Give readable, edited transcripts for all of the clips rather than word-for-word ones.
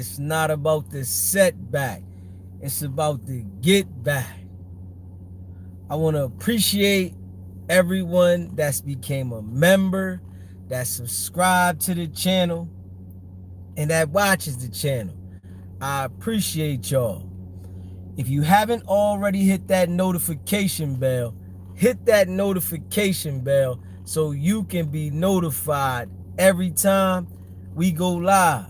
It's not about the setback. It's about the get back. I want to appreciate everyone that's became a member, that subscribed to the channel, and that watches the channel. I appreciate y'all. If you haven't already hit that notification bell, hit that notification bell so you can be notified every time we go live.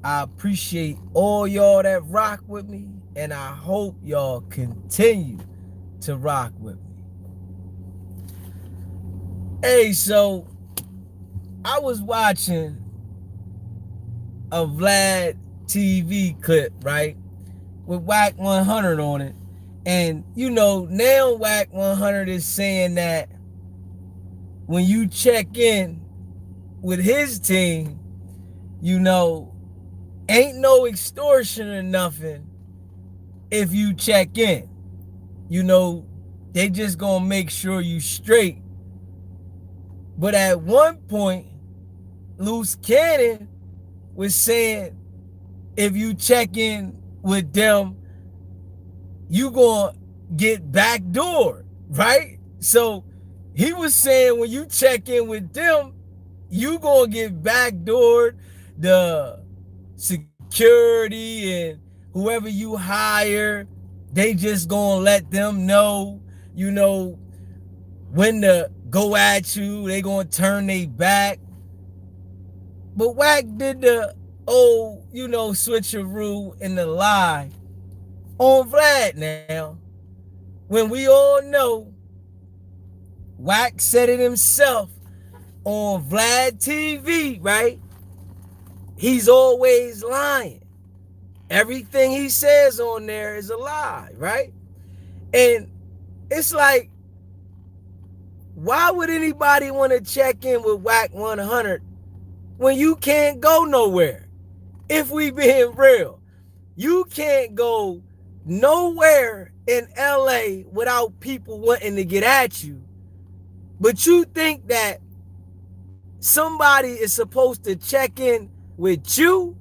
I appreciate all y'all that rock with me, and I hope y'all continue to rock with me. Hey, so I was watching a Vlad TV clip, right, with Wack 100 on it. And, now Wack 100 is saying that when you check in with his team, ain't no extortion or nothing if you check in. They just gonna make sure you straight. But at one point, Loose Cannon was saying if you check in with them, you gonna get backdoored, right? So he was saying when you check in with them, you gonna get backdoored. The security and whoever you hire, they just gonna let them know, when to go at you. They gonna turn their back. But Wack did the old, switcheroo and the lie on Vlad now. When we all know, Wack said it himself on Vlad TV, right? He's always lying. Everything he says on there is a lie, right? And it's like, why would anybody want to check in with Wack 100 when you can't go nowhere? If we being real, you can't go nowhere in LA without people wanting to get at you. But you think that somebody is supposed to check in with you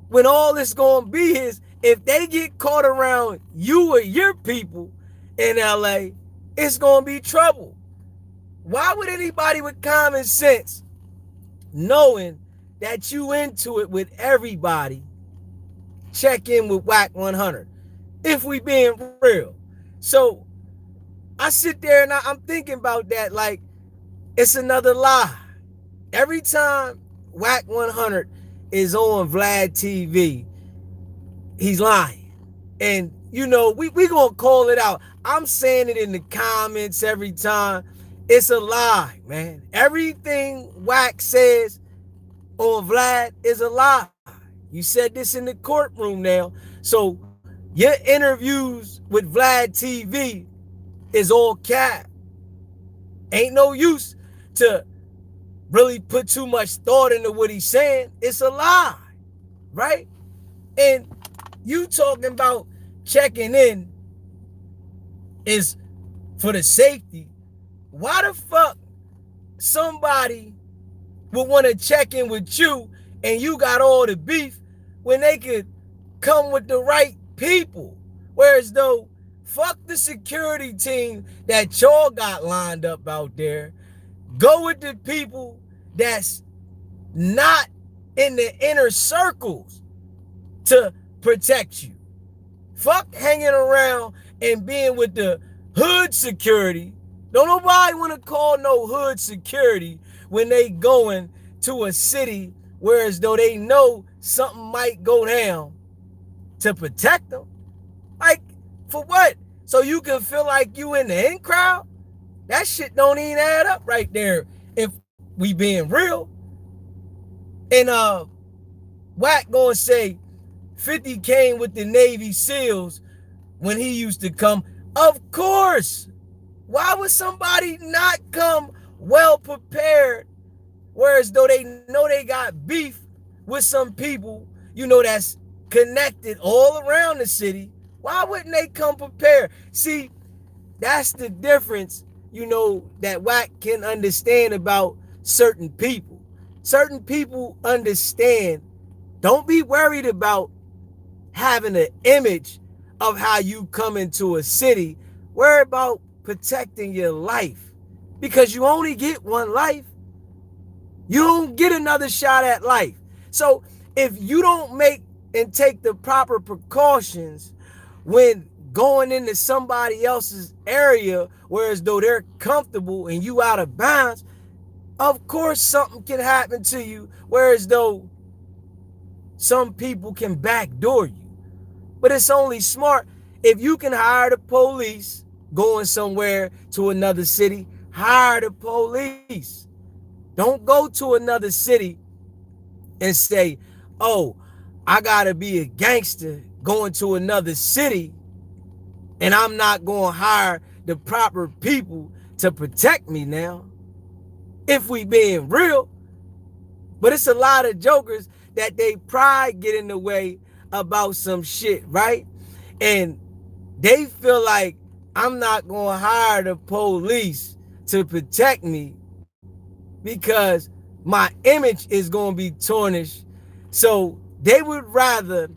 when all it's going to be is if they get caught around you or your people in LA, it's going to be trouble. Why would anybody with common sense, knowing that you into it with everybody, check in with Wack 100? If we being real. So I sit there and I'm thinking about that like it's another lie. Every time Wack 100 is on Vlad TV, he's lying. And, we going to call it out. I'm saying it in the comments every time. It's a lie, man. Everything Wack says on Vlad is a lie. You said this in the courtroom now. So your interviews with Vlad TV is all cap. Ain't no use to really put too much thought into what he's saying. It's a lie, right? And you talking about checking in is for the safety. Why the fuck somebody would want to check in with you and you got all the beef when they could come with the right people? Whereas though, fuck the security team that y'all got lined up out there. Go with the people that's not in the inner circles to protect you. Fuck hanging around and being with the hood security. Don't nobody want to call no hood security when they going to a city whereas though they know something might go down to protect them. Like, for what? So you can feel like you in the in crowd? That shit don't even add up right there if we being real. And Wack gonna say 50 came with the Navy SEALs when he used to come. Of course. Why would somebody not come well prepared, whereas though they know they got beef with some people, that's connected all around the city? Why wouldn't they come prepared? See, that's the difference, that Wack can understand about certain people. Certain people understand Don't be worried about having an image of how you come into a city. Worry about protecting your life, because you only get one life. You don't get another shot at life. So if you don't make and take the proper precautions when going into somebody else's area, whereas though they're comfortable and you out of bounds, of course something can happen to you, whereas though some people can backdoor you. But it's only smart if you can hire the police going somewhere to another city. Hire the police. Don't go to another city and say, oh, I gotta be a gangster going to another city and I'm not going to hire the proper people to protect me now, if we being real. But it's a lot of jokers that they pride get in the way about some shit, right? And they feel like I'm not going to hire the police to protect me because my image is going to be tarnished. So they would rather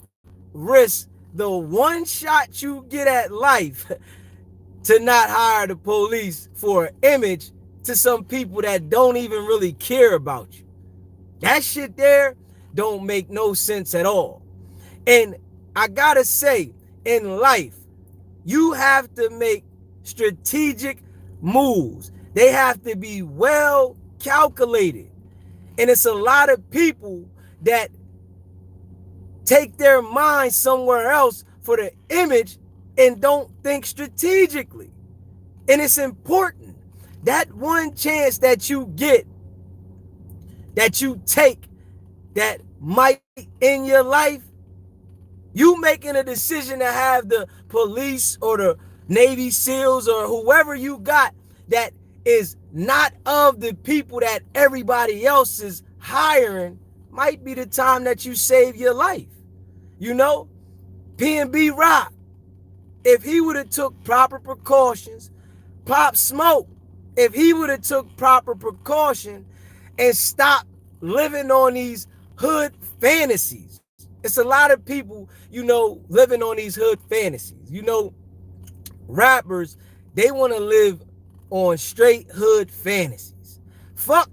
risk the one shot you get at life to not hire the police for an image to some people that don't even really care about you. That shit there don't make no sense at all. And I gotta say, in life, you have to make strategic moves. They have to be well calculated. And it's a lot of people that take their mind somewhere else for the image and don't think strategically. And it's important that one chance that you get, that you take, that might end your life, you making a decision to have the police or the Navy SEALs or whoever you got that is not of the people that everybody else is hiring, might be the time that you save your life. You know, P&B Rock, if he would have took proper precautions, Pop Smoke, if he would have took proper precaution and stopped living on these hood fantasies. It's a lot of people, you know, living on these hood fantasies. You know, rappers, they want to live on straight hood fantasies. Fuck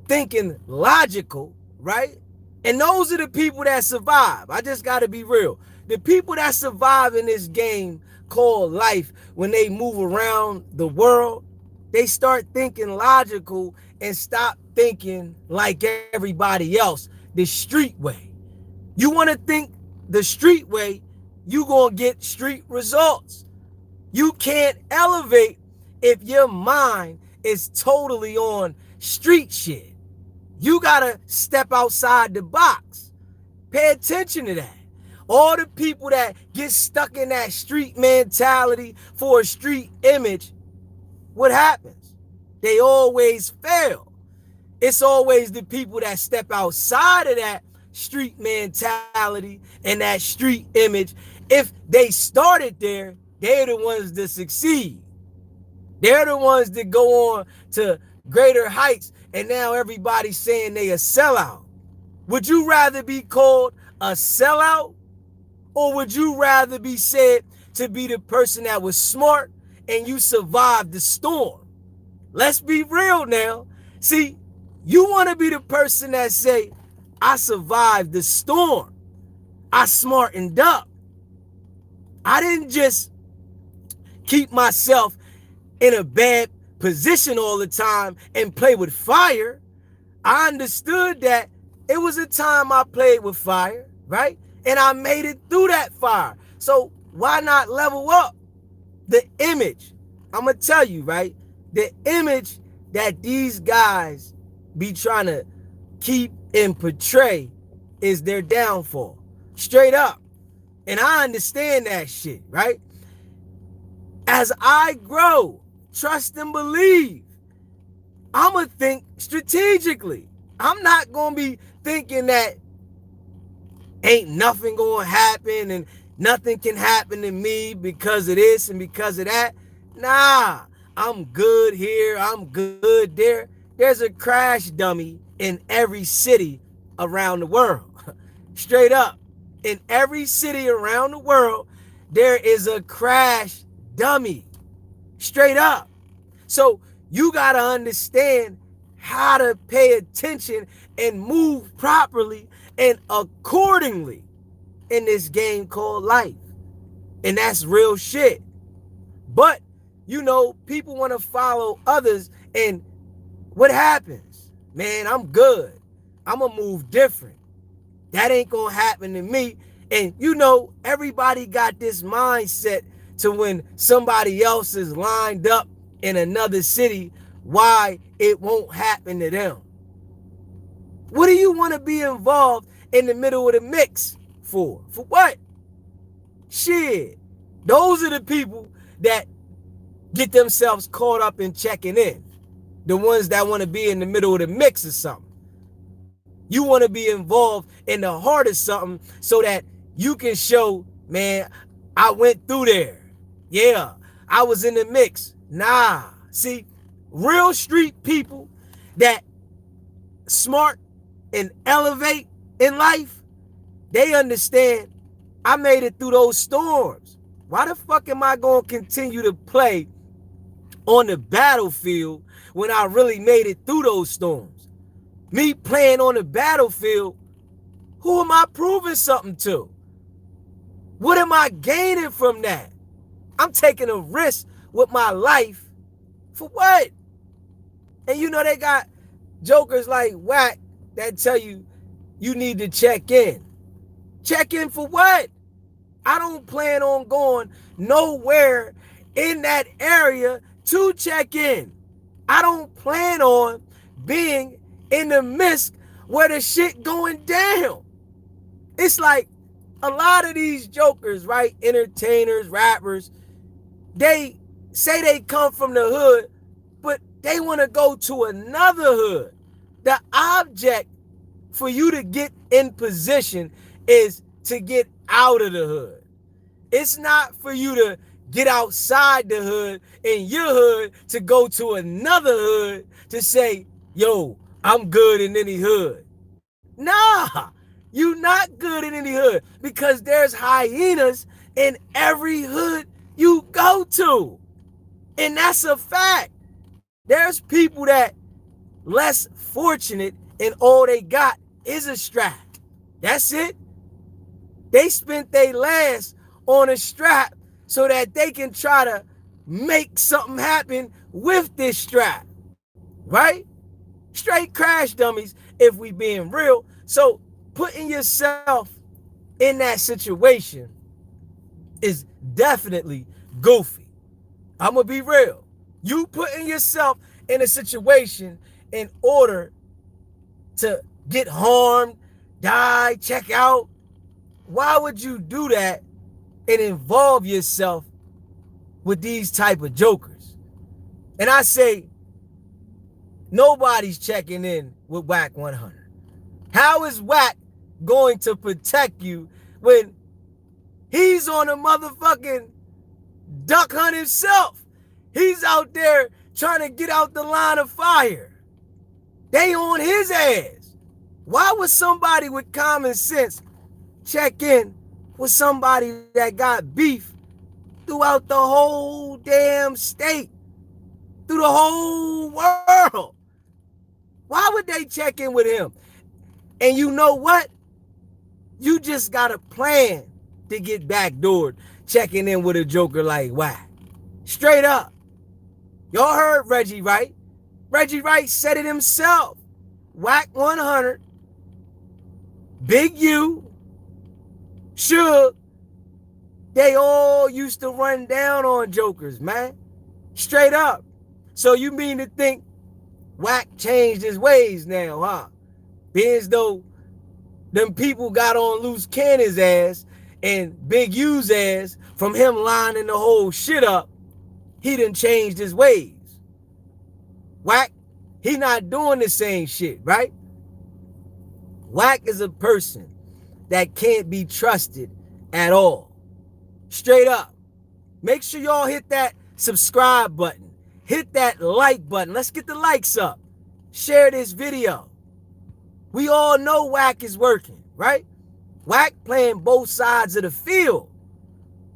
thinking logical, right? And those are the people that survive. I just got to be real. The people that survive in this game called life, when they move around the world, they start thinking logical and stop thinking like everybody else, the street way. You want to think the street way, you going to get street results. You can't elevate if your mind is totally on street shit. You got to step outside the box. Pay attention to that. All the people that get stuck in that street mentality for a street image, what happens? They always fail. It's always the people that step outside of that street mentality and that street image. If they started there, they're the ones that succeed. They're the ones that go on to greater heights, and now everybody's saying they a sellout. Would you rather be called a sellout, or would you rather be said to be the person that was smart and you survived the storm? Let's be real now. See, you want to be the person that say, I survived the storm. I smartened up. I didn't just keep myself in a bad position all the time and play with fire. I understood that it was a time I played with fire, right? And I made it through that fire. So why not level up the image? I'm going to tell you, right? The image that these guys be trying to keep and portray is their downfall. Straight up. And I understand that shit, right? As I grow, trust and believe, I'm going to think strategically. I'm not going to be thinking that ain't nothing going to happen and nothing can happen to me because of this and because of that. Nah, I'm good here. I'm good there. There's a crash dummy in every city around the world. Straight up. In every city around the world, there is a crash dummy. Straight up. So you got to understand how to pay attention and move properly and accordingly in this game called life. And that's real shit. But, you know, people want to follow others, and what happens? Man, I'm good. I'm going to move different. That ain't going to happen to me. And, you know, everybody got this mindset to when somebody else is lined up in another city, why it won't happen to them. What do you want to be involved in the middle of the mix for? For what? Shit. Those are the people that get themselves caught up in checking in. The ones that want to be in the middle of the mix or something. You want to be involved in the heart of something so that you can show, man, I went through there. Yeah, I was in the mix. Nah. See, real street people that smart and elevate in life, they understand I made it through those storms. Why the fuck am I going to continue to play on the battlefield when I really made it through those storms? Me playing on the battlefield, who am I proving something to? What am I gaining from that? I'm taking a risk with my life for what? And you know they got jokers like Wack that tell you you need to check in. Check in for what? I don't plan on going nowhere in that area to check in. I don't plan on being in the midst where the shit going down. It's like a lot of these jokers, right? Entertainers, rappers, they say they come from the hood, but they want to go to another hood. The object for you to get in position is to get out of the hood. It's not for you to get outside the hood in your hood to go to another hood to say, yo, I'm good in any hood. Nah, you not good in any hood because there's hyenas in every hood you go to. And that's a fact. There's people that less fortunate and all they got is a strap. That's it. They spent their last on a strap so that they can try to make something happen with this strap. Right? Straight crash dummies if we being real. So putting yourself in that situation is definitely goofy. I'm going to be real. You putting yourself in a situation in order to get harmed, die, check out. Why would you do that and involve yourself with these type of jokers? And I say, nobody's checking in with Wack 100. How is Wack going to protect you when he's on a motherfucking duck hunt himself? He's out there trying to get out the line of fire. They on his ass. Why would somebody with common sense check in with somebody that got beef throughout the whole damn state, through the whole world? Why would they check in with him? And you know what? You just got a plan to get backdoored checking in with a joker like Wack. Straight up. Y'all heard Reggie Wright. Reggie Wright said it himself. Wack 100, Big U, Suge, they all used to run down on jokers, man. Straight up. So you mean to think Wack changed his ways now, huh? Being as though them people got on Loose Cannon's ass and Big U's ass from him lining the whole shit up, he done changed his ways. Wack, he not doing the same shit, right? Wack is a person that can't be trusted at all. Straight up. Make sure y'all hit that subscribe button. Hit that like button. Let's get the likes up. Share this video. We all know Wack is working, right? Wack playing both sides of the field.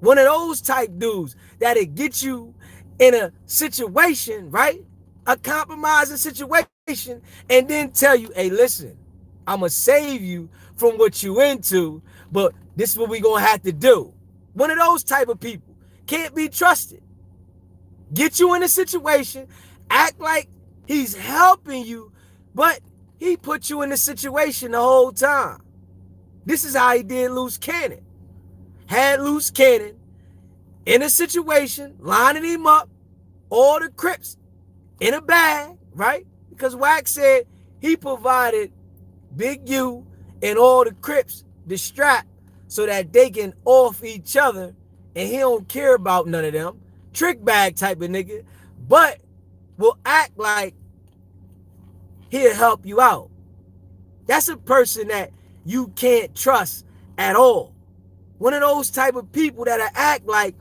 One of those type dudes that'll get you in a situation, right? A compromising situation, and then tell you, hey, listen, I'm going to save you from what you into, but this is what we going to have to do. One of those type of people can't be trusted. Get you in a situation, act like he's helping you, but he put you in a situation the whole time. This is how he did Loose Cannon. Had Loose Cannon in a situation, lining him up, all the Crips in a bag, right? Because Wack said he provided Big U and all the Crips the strap so that they can off each other, and he don't care about none of them. Trick bag type of nigga, but will act like he'll help you out. That's a person that you can't trust at all. One of those type of people that act like,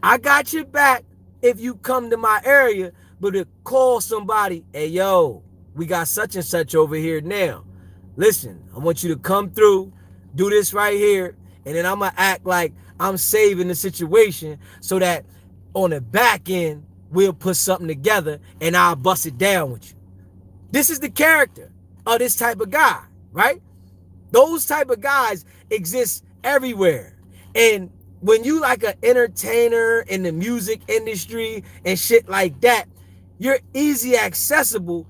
I got your back if you come to my area, but to call somebody, hey, yo, we got such and such over here now. Listen, I want you to come through, do this right here, and then I'm going to act like I'm saving the situation so that on the back end, we'll put something together and I'll bust it down with you. This is the character of this type of guy, right? Those type of guys exist everywhere. And when you like an entertainer in the music industry and shit like that, you're easy accessible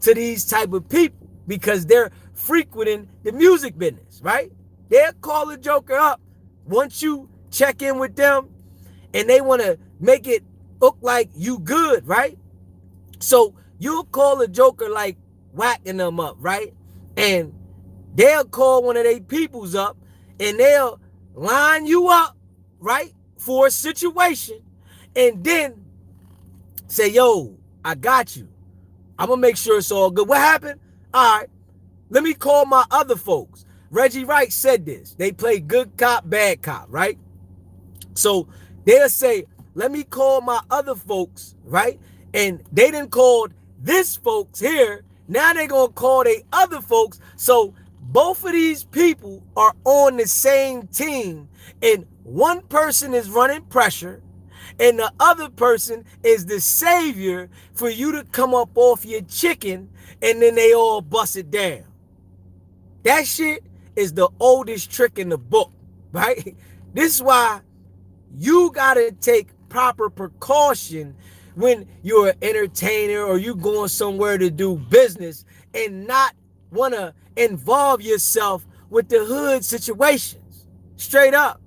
to these type of people because they're frequenting the music business, right? They'll call a joker up once you check in with them and they want to make it look like you good, right? So you'll call a joker like whacking them up, right? And they'll call one of their peoples up and they'll line you up, right, for a situation and then say, yo, I got you. I'm going to make sure it's all good. What happened? All right, let me call my other folks. Reggie Wright said this. They play good cop, bad cop, right? So they'll say, let me call my other folks, right? And they done called this folks here. Now they're going to call their other folks. So both of these people are on the same team. And one person is running pressure. And the other person is the savior for you to come up off your chicken. And then they all bust it down. That shit is the oldest trick in the book, right? This is why you got to take proper precaution when you're an entertainer or you going somewhere to do business and not want to involve yourself with the hood situations. Straight up.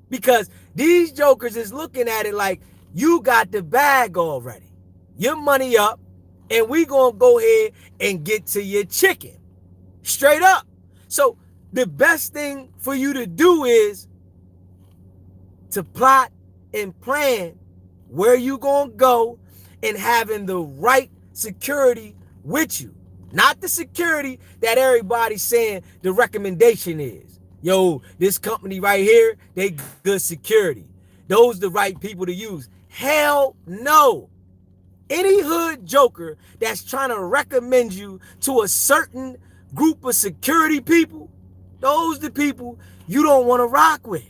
Because these jokers is looking at it like you got the bag already. Your money up and we going to go ahead and get to your chicken. Straight up. So the best thing for you to do is to plot and plan where you gonna go and having the right security with you. Not the security that everybody's saying the recommendation is. Yo, this company right here, they good security. Those the right people to use. Hell no. Any hood joker that's trying to recommend you to a certain group of security people, those the people you don't want to rock with.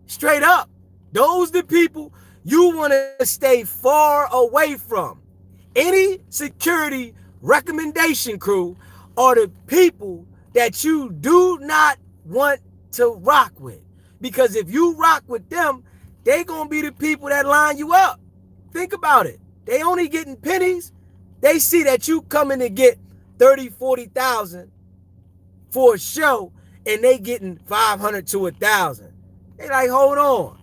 Straight up. Those the people you want to stay far away from. Any security recommendation crew are the people that you do not want to rock with. Because if you rock with them, they going to be the people that line you up. Think about it. They only getting pennies. They see that you coming to get 30, 40,000 for a show and they getting 500 to 1,000. They like, hold on.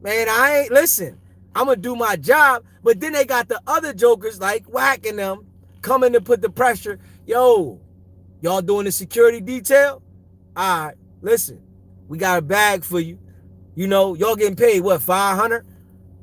Man, listen, I'm going to do my job. But then they got the other jokers like whacking them, coming to put the pressure. Yo, y'all doing the security detail? All right, listen, we got a bag for you. You know, y'all getting paid, what, 500?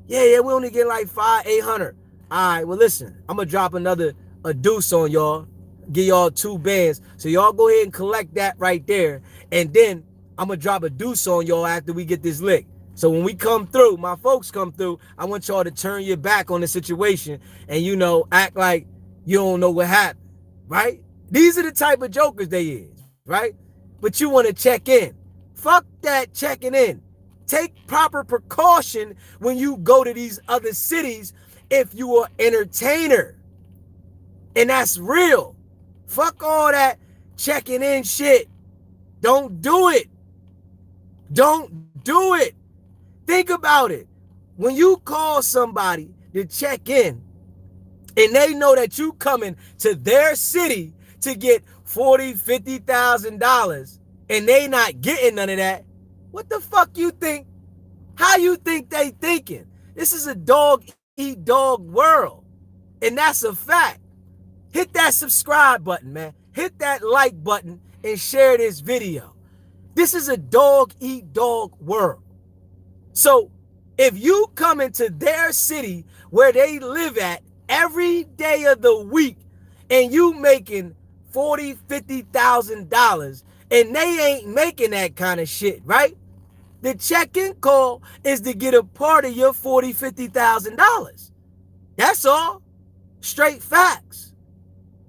Yeah, we only get like 800. All right, well, listen, I'm going to drop a deuce on y'all. Give y'all 2 bands. So y'all go ahead and collect that right there. And then I'm going to drop a deuce on y'all after we get this lick. So when we come through, my folks come through, I want y'all to turn your back on the situation and, you know, act like you don't know what happened, right? These are the type of jokers they is, right? but you want to check in. Fuck that checking in. Take proper precaution when you go to these other cities if you are an entertainer. And that's real. Fuck all that checking in shit. Don't do it. Don't do it. Think about it. When you call somebody to check in and they know that you coming to their city to get $40,000, $50,000 and they not getting none of that, what the fuck you think? How you think they thinking? This is a dog eat dog world. And that's a fact. Hit that subscribe button, man. Hit that like button and share this video. This is a dog eat dog world. So if you come into their city where they live at every day of the week and you making $40,000, $50,000 and they ain't making that kind of shit, right? The check-in call is to get a part of your $40,000, $50,000. That's all. Straight facts.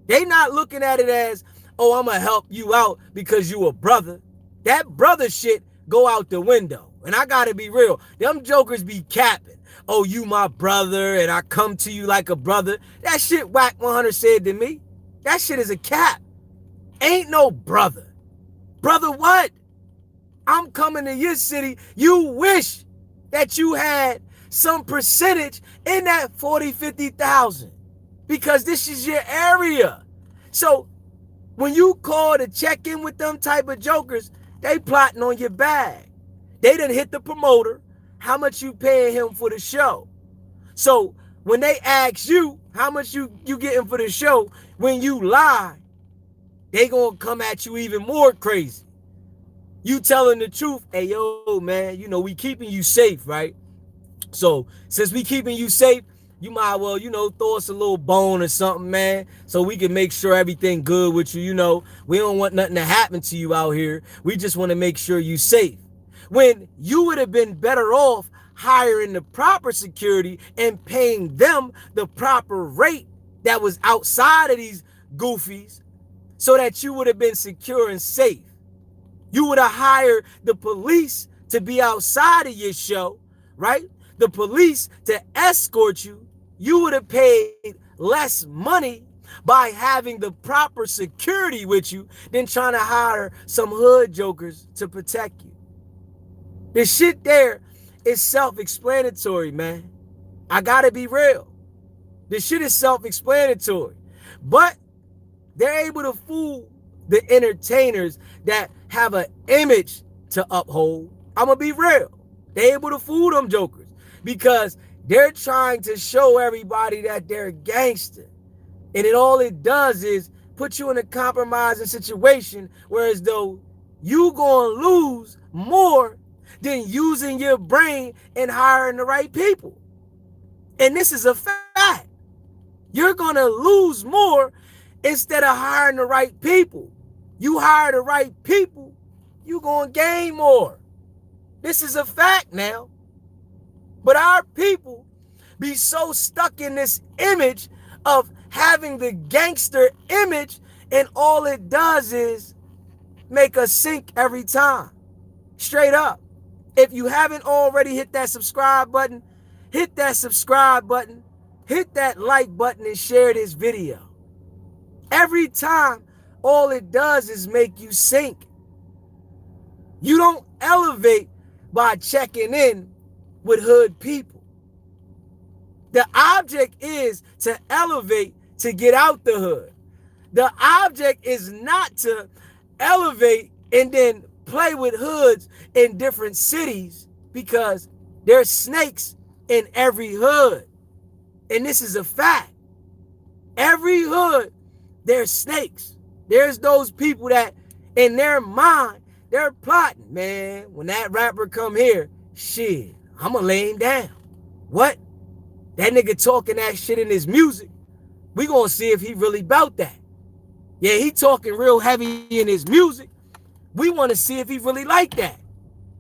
They not looking at it as, oh, I'm going to help you out because you a brother. That brother shit go out the window. And I got to be real. Them jokers be capping. Oh, you my brother and I come to you like a brother. That shit Wack 100 said to me. That shit is a cap. Ain't no brother. Brother what? I'm coming to your city. You wish that you had some percentage in that 40, 50,000 because this is your area. So when you call to check in with them type of jokers, they plotting on your bag. They done hit the promoter. How much you paying him for the show? So when they ask you how much you getting for the show, when you lie, they gonna come at you even more crazy. You telling the truth, hey, yo, man, you know, we keeping you safe, right? So since we keeping you safe, you might well, you know, throw us a little bone or something, man, so we can make sure everything good with you. You know, we don't want nothing to happen to you out here. We just want to make sure you safe. When you would have been better off hiring the proper security and paying them the proper rate that was outside of these goofies so that you would have been secure and safe. You would have hired the police to be outside of your show, right? The police to escort you. You would have paid less money by having the proper security with you than trying to hire some hood jokers to protect you. The shit there is self-explanatory, man. I gotta be real. This shit is self-explanatory. But they're able to fool the entertainers that have an image to uphold. I'm gonna be real. They're able to fool them jokers because they're trying to show everybody that they're a gangster. And all it does is put you in a compromising situation, whereas though you gonna lose more than using your brain and hiring the right people. And this is a fact. You're gonna lose more instead of hiring the right people. You hire the right people, you gonna gain more. This is a fact now. But our people be so stuck in this image of having the gangster image, and all it does is make us sink every time. Straight up. If you haven't already hit that subscribe button, hit that subscribe button, hit that like button and share this video. Every time, all it does is make you sink. You don't elevate by checking in with hood people. The object is to elevate to get out the hood. The object is not to elevate and then play with hoods in different cities, because there's snakes in every hood. And this is a fact. Every hood, there's snakes. There's those people that in their mind, they're plotting, man, when that rapper come here, shit, I'm gonna lay him down. What? That nigga talking that shit in his music. We gonna see if he really about that. Yeah, he talking real heavy in his music. We want to see if he really like that.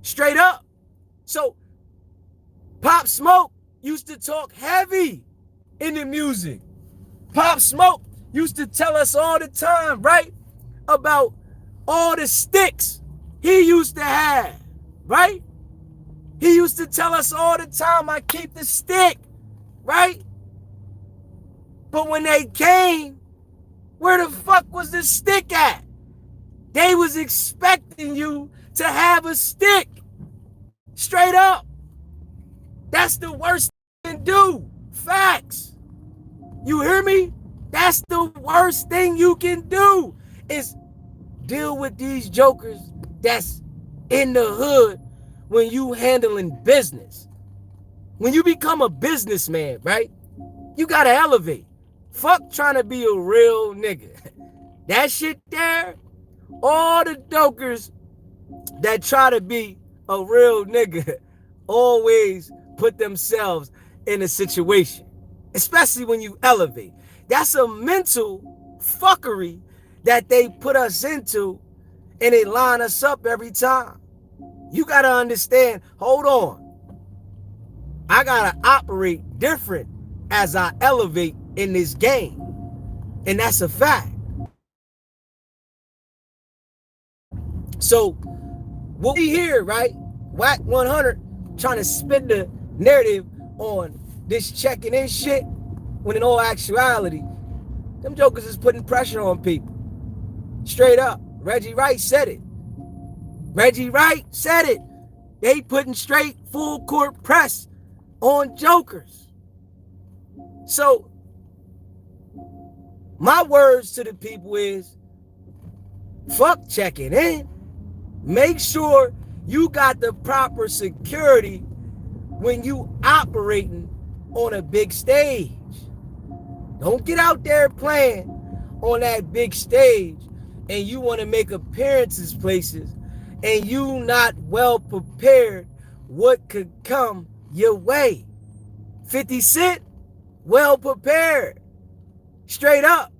Straight up. So Pop Smoke used to talk heavy in the music. Pop Smoke used to tell us all the time, right? About all the sticks he used to have, right? He used to tell us all the time, I keep the stick, right? But when they came, where the fuck was the stick at? They was expecting you to have a stick. Straight up. That's the worst thing you can do. Facts. You hear me? That's the worst thing you can do is deal with these jokers that's in the hood when you handling business. When you become a businessman, right? You gotta elevate. Fuck trying to be a real nigga. That shit there, all the jokers that try to be a real nigga always put themselves in a situation, especially when you elevate. That's a mental fuckery that they put us into, and they line us up every time. You gotta understand, hold on. I gotta operate different as I elevate in this game. And that's a fact. So what we hear, right? Wack 100 trying to spin the narrative on this checking in shit, when in all actuality, them jokers is putting pressure on people. Straight up. Reggie Wright said it. Reggie Wright said it. They putting straight full court press on jokers. So my words to the people is, fuck checking in. Make sure you got the proper security when you operating on a big stage. Don't get out there playing on that big stage and you want to make appearances places and you not well prepared what could come your way. 50 Cent, well prepared. Straight up.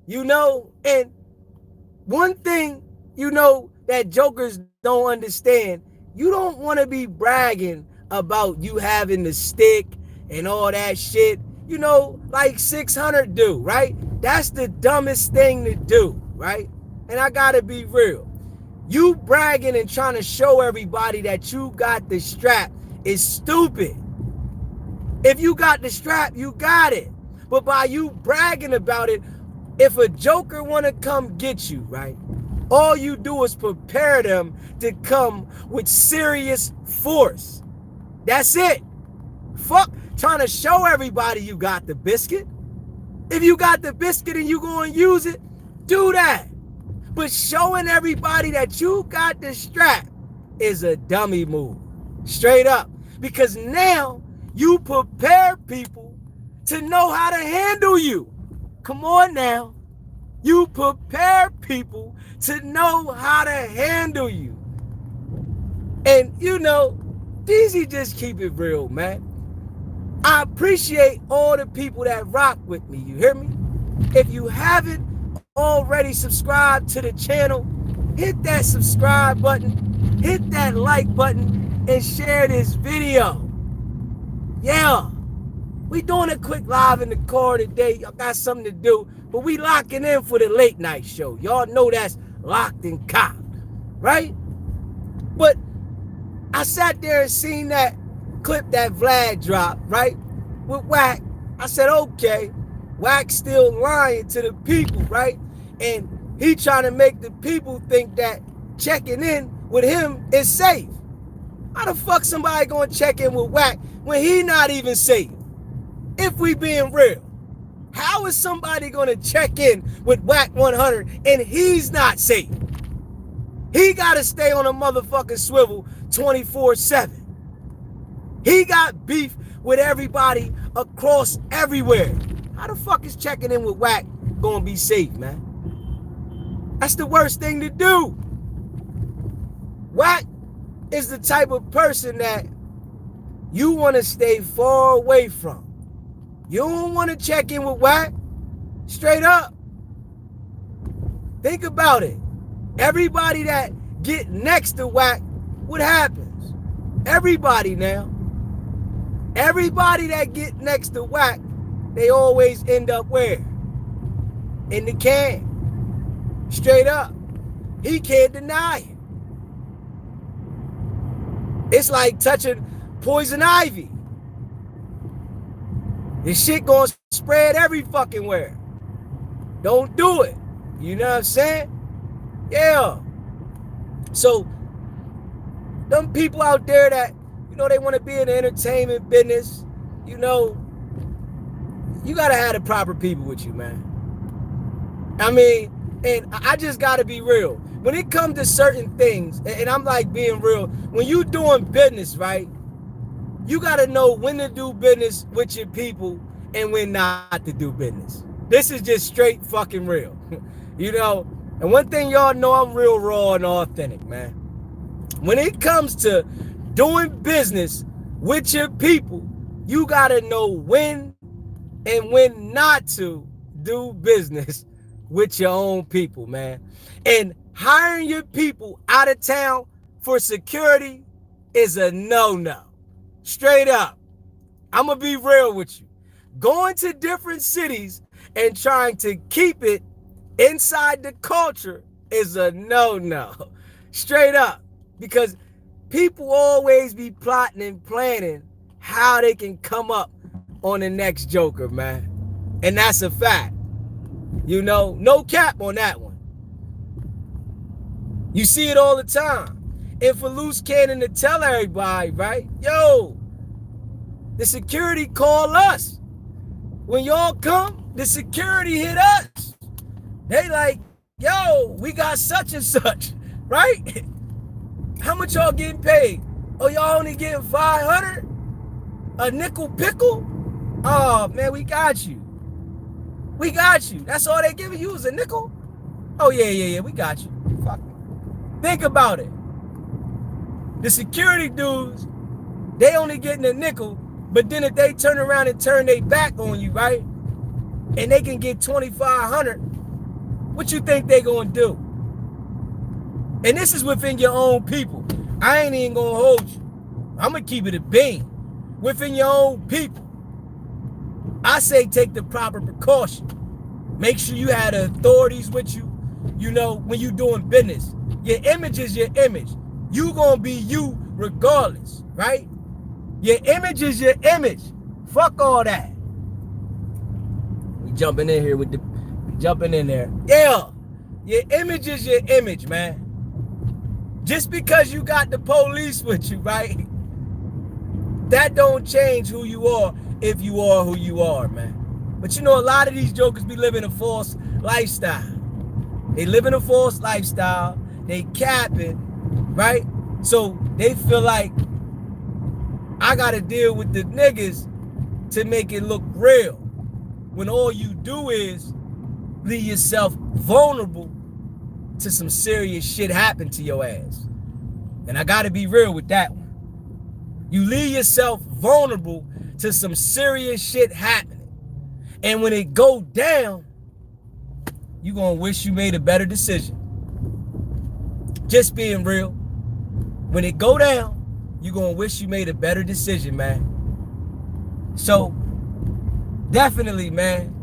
You know, and one thing, you know, that jokers don't understand, you don't want to be bragging about you having the stick and all that shit, you know, like 600 do, right? That's the dumbest thing to do, right? And I gotta be real. You bragging and trying to show everybody that you got the strap is stupid. If you got the strap, you got it. But by you bragging about it, if a joker want to come get you, right? All you do is prepare them to come with serious force. That's it. Fuck trying to show everybody you got the biscuit. If you got the biscuit and you going to use it, do that. But showing everybody that you got the strap is a dummy move. Straight up. Because now you prepare people to know how to handle you. Come on now. You prepare people to know how to handle you. And you know, DZ just keep it real, man. I appreciate all the people that rock with me, you hear me? If you haven't already subscribed to the channel, hit that subscribe button, hit that like button, and share this video. Yeah, we doing a quick live in the car today. Y'all got something to do, but we locking in for the late night show. Y'all know that's locked and cocked, right? But I sat there and seen that clip that Vlad dropped, right? With Wack. I said, okay, Wack's still lying to the people, right? And he trying to make the people think that checking in with him is safe. How the fuck somebody gonna check in with Wack when he not even safe? If we being real. How is somebody gonna check in with Wack 100 and he's not safe? He gotta stay on a motherfucking swivel 24/7. He got beef with everybody across everywhere. How the fuck is checking in with Wack gonna be safe, man? That's the worst thing to do. Wack is the type of person that you want to stay far away from. You don't want to check in with Wack. Straight up. Think about it. Everybody that get next to Wack, what happens? Everybody now. Everybody that get next to Wack, they always end up where? In the can. Straight up. He can't deny it. It's like touching poison ivy. This shit gonna spread every fucking where. Don't do it. You know what I'm saying? Yeah. So, them people out there that, they want to be in the entertainment business, you gotta have the proper people with you, man. I mean, and I just gotta be real. When it comes to certain things, and I'm like being real, when you doing business, right, you gotta know when to do business with your people and when not to do business. This is just straight fucking real. And one thing y'all know, I'm real raw and authentic, man. When it comes to doing business with your people, you gotta know when and when not to do business with your own people, man. And hiring your people out of town for security is a no-no. Straight up. I'm gonna be real with you. Going to different cities and trying to keep it inside the culture is a no-no. Straight up. Because people always be plotting and planning how they can come up on the next joker, man. And that's a fact. No cap on that one. You see it all the time. If a loose cannon to tell everybody, right? Yo, the security call us. When y'all come, the security hit us. They like, yo, we got such and such, right? How much y'all getting paid? Oh, y'all only getting 500? A nickel pickle? Oh, man, we got you. We got you. That's all they giving you is a nickel? Oh, yeah, we got you. Fuck it. Think about it. The security dudes, they only getting a nickel, but then if they turn around and turn their back on you, right? And they can get 2,500, what you think they gonna do? And this is within your own people. I ain't even gonna hold you. I'm gonna keep it a bean. Within your own people. I say take the proper precaution. Make sure you have the authorities with you, when you doing business. Your image is your image. You gonna be you regardless, right? Your image is your image. Fuck all that. We jumping in here jumping in there. Yeah, your image is your image, man. Just because you got the police with you, right? That don't change who you are if you are who you are, man. But a lot of these jokers be living a false lifestyle. They living a false lifestyle. They capping, right? So they feel like I gotta deal with the niggas to make it look real. When all you do is leave yourself vulnerable to some serious shit happen to your ass. And I gotta be real with that one. You leave yourself vulnerable to some serious shit happening. And when it go down, you gonna wish you made a better decision. Just being real. When it go down, you gonna wish you made a better decision, man. So, definitely, man,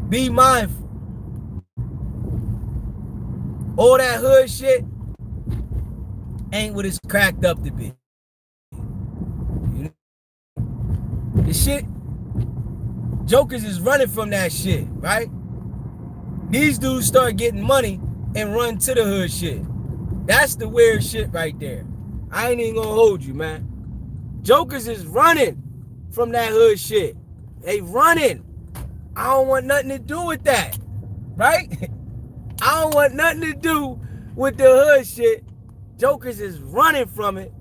be mindful. All that hood shit ain't what it's cracked up to be. The shit, jokers is running from that shit, right? These dudes start getting money and run to the hood shit. That's the weird shit right there. I ain't even gonna hold you, man. Jokers is running from that hood shit. They running. I don't want nothing to do with that, right? I don't want nothing to do with the hood shit. Jokers is running from it.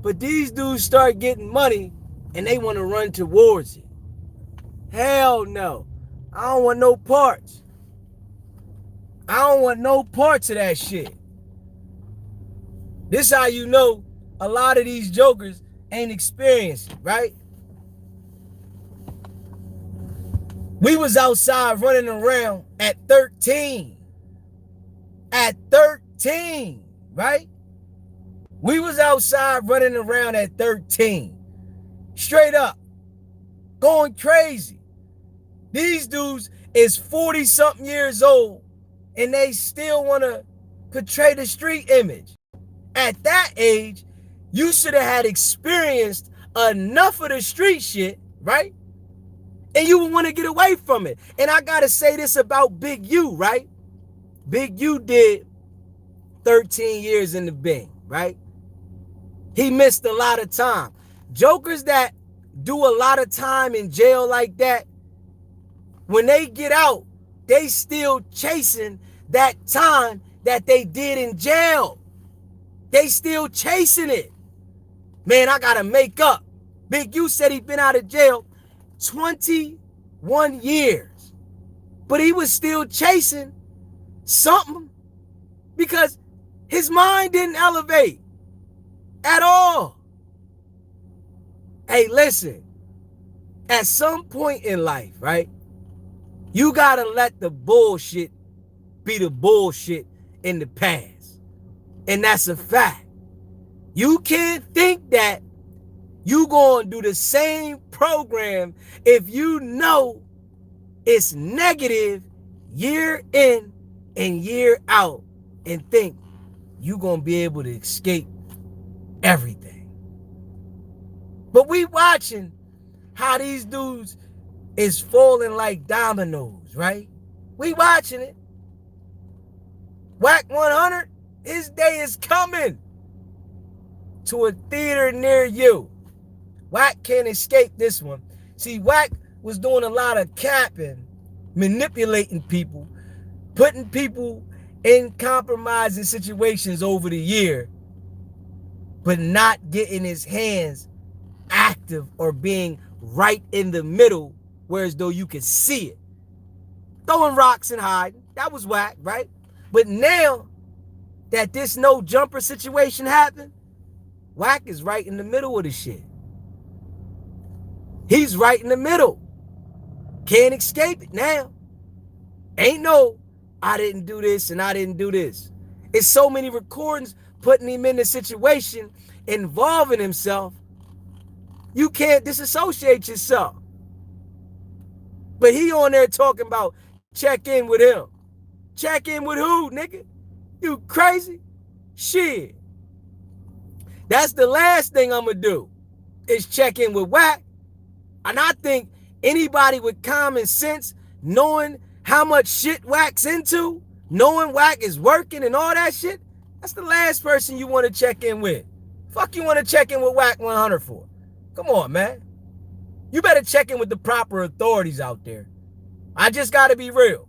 But these dudes start getting money and they want to run towards it. Hell no. I don't want no parts. I don't want no parts of that shit. This how you know a lot of these jokers ain't experienced, right? We was outside running around at 13. At 13, right? We was outside running around at 13. Straight up. Going crazy. These dudes is 40-something years old and they still want to portray the street image. At that age, you should have had experienced enough of the street shit, right? And you would want to get away from it. And I got to say this about Big U, right? Big U did 13 years in the Bing, right? He missed a lot of time. Jokers that do a lot of time in jail like that, when they get out, they still chasing that time that they did in jail. They still chasing it. Man, I gotta make up. Big U said he'd been out of jail 21 years. But he was still chasing something because his mind didn't elevate at all. Hey, listen. At some point in life, right? You gotta let the bullshit be the bullshit in the past. And that's a fact. You can't think that you gonna do the same program if you know it's negative year in and year out and think you gonna be able to escape everything. But we watching how these dudes is falling like dominoes, right? We watching it. Wack 100, his day is coming to a theater near you. Wack can't escape this one. See, Wack was doing a lot of capping, manipulating people, putting people in compromising situations over the year, but not getting his hands active or being right in the middle, whereas though you could see it. Throwing rocks and hiding, that was Wack, right? But now that this no jumper situation happened, Wack is right in the middle of the shit. He's right in the middle. Can't escape it now. Ain't no, I didn't do this and I didn't do this. It's so many recordings putting him in the situation, involving himself. You can't disassociate yourself. But he on there talking about check in with him. Check in with who, nigga? You crazy? Shit. That's the last thing I'm going to do is check in with Wack. And I think anybody with common sense, knowing how much shit Wack's into, knowing Wack is working and all that shit, that's the last person you want to check in with. Fuck you want to check in with Wack 100 for? Come on, man. You better check in with the proper authorities out there. I just got to be real.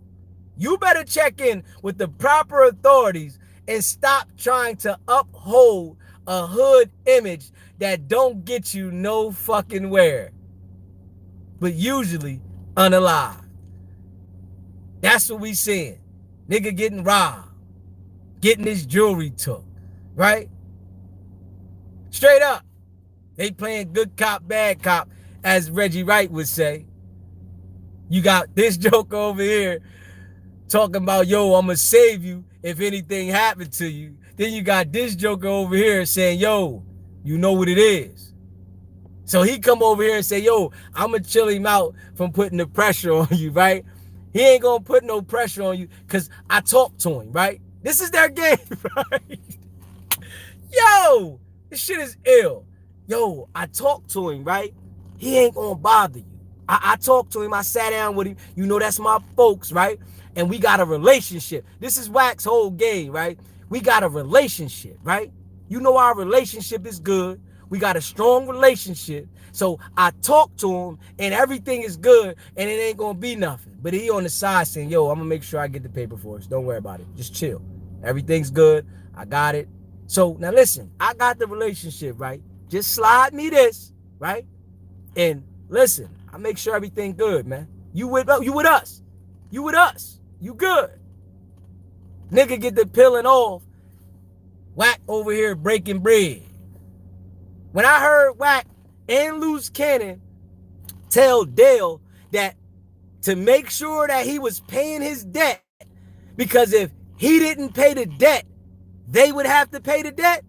You better check in with the proper authorities and stop trying to uphold a hood image that don't get you no fucking where, but usually unalive. That's what we seeing. Nigga getting robbed, getting his jewelry took, right? Straight up. They playing good cop, bad cop, as Reggie Wright would say. You got this joker over here talking about, yo, I'm going to save you if anything happened to you. Then you got this joker over here saying, yo, you know what it is. So he come over here and say, yo, I'm going to chill him out from putting the pressure on you, right? He ain't going to put no pressure on you because I talked to him, right? This is their game, right? Yo, this shit is ill. Yo, I talked to him, right? He ain't going to bother you. I talked to him. I sat down with him. You know, that's my folks, right? And we got a relationship. This is Wack's whole game, right? We got a relationship, right? You know our relationship is good. We got a strong relationship. So I talked to him and everything is good and it ain't going to be nothing. But he on the side saying, yo, I'm going to make sure I get the paper for us. Don't worry about it. Just chill. Everything's good. I got it. So now listen, I got the relationship, right? Just slide me this, right? And listen, I make sure everything good, man. You with us. You with us. You good. Nigga get the peeling off. Wack over here breaking bread. When I heard Wack and Loose Cannon tell Dale that to make sure that he was paying his debt, because if he didn't pay the debt, they would have to pay the debt.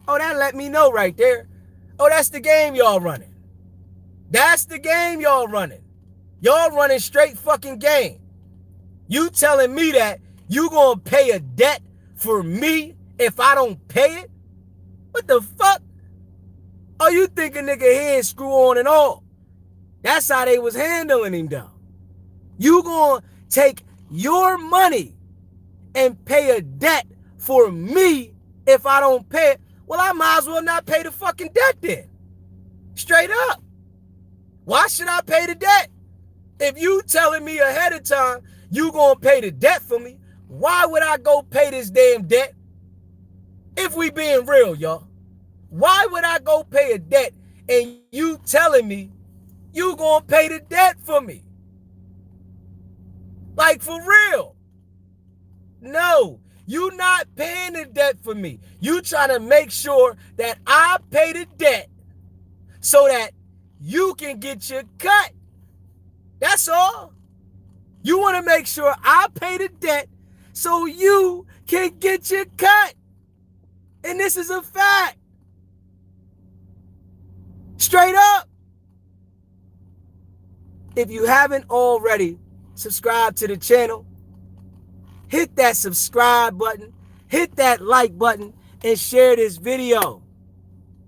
Oh, that let me know right there. Oh, that's the game y'all running. That's the game y'all running. Y'all running straight fucking game. You telling me that You gonna pay a debt for me if I don't pay it? What the fuck? Oh, you think a nigga head screw on and off? That's how they was handling him though. You gonna take your money and pay a debt for me if I don't pay it? Well, I might as well not pay the fucking debt then. Straight up. Why should I pay the debt? If you telling me ahead of time you gonna pay the debt for me, why would I go pay this damn debt? If we being real, y'all. Why would I go pay a debt and you telling me you gonna pay the debt for me? Like, for real. No, you not paying the debt for me. You trying to make sure that I pay the debt so that you can get your cut. That's all. You want to make sure I pay the debt so you can get your cut. And this is a fact. Straight up. If you haven't already subscribed to the channel, hit that subscribe button, hit that like button, and share this video.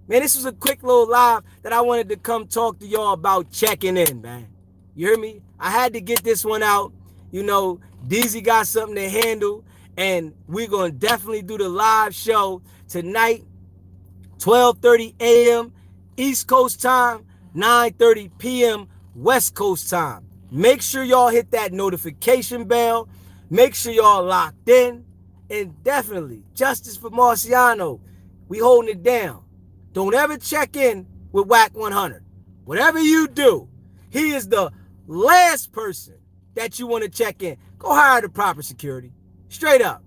Man, this was a quick little live that I wanted to come talk to y'all about checking in, man. You hear me? I had to get this one out. You know, DZ got something to handle, and we're going to definitely do the live show tonight, 12:30 a.m. East Coast time, 9:30 p.m. West Coast time. Make sure y'all hit that notification bell. Make sure y'all locked in. And definitely, justice for Marciano. We holding it down. Don't ever check in with Wack 100. Whatever you do, he is the last person that you want to check in. Go hire the proper security. Straight up.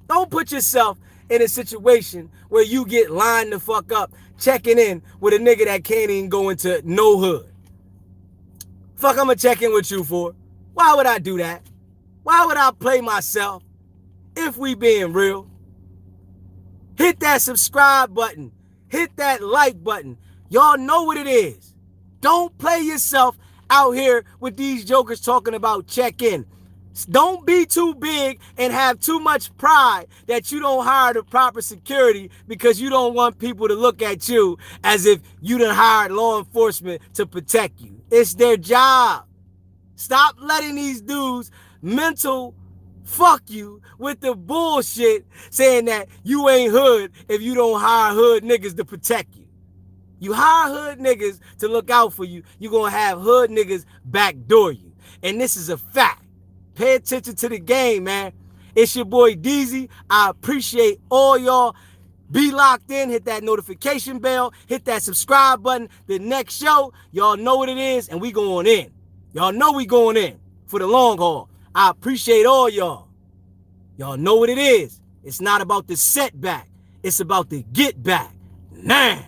Don't put yourself in a situation where you get lined the fuck up checking in with a nigga that can't even go into no hood. Fuck, I'm gonna check in with you for? Why would I do that? Why would I play myself if we being real? Hit that subscribe button. Hit that like button. Y'all know what it is. Don't play yourself out here with these jokers talking about check in. Don't be too big and have too much pride that you don't hire the proper security because you don't want people to look at you as if you done hired law enforcement to protect you. It's their job. Stop letting these dudes mental fuck you with the bullshit saying that you ain't hood if you don't hire hood niggas to protect you. You hire hood niggas to look out for you, you're going to have hood niggas backdoor you. And this is a fact. Pay attention to the game, man. It's your boy DZ. I appreciate all y'all. Be locked in. Hit that notification bell. Hit that subscribe button. The next show, y'all know what it is, and we going in. Y'all know we going in for the long haul. I appreciate all y'all. Y'all know what it is. It's not about the setback. It's about the get back. Now.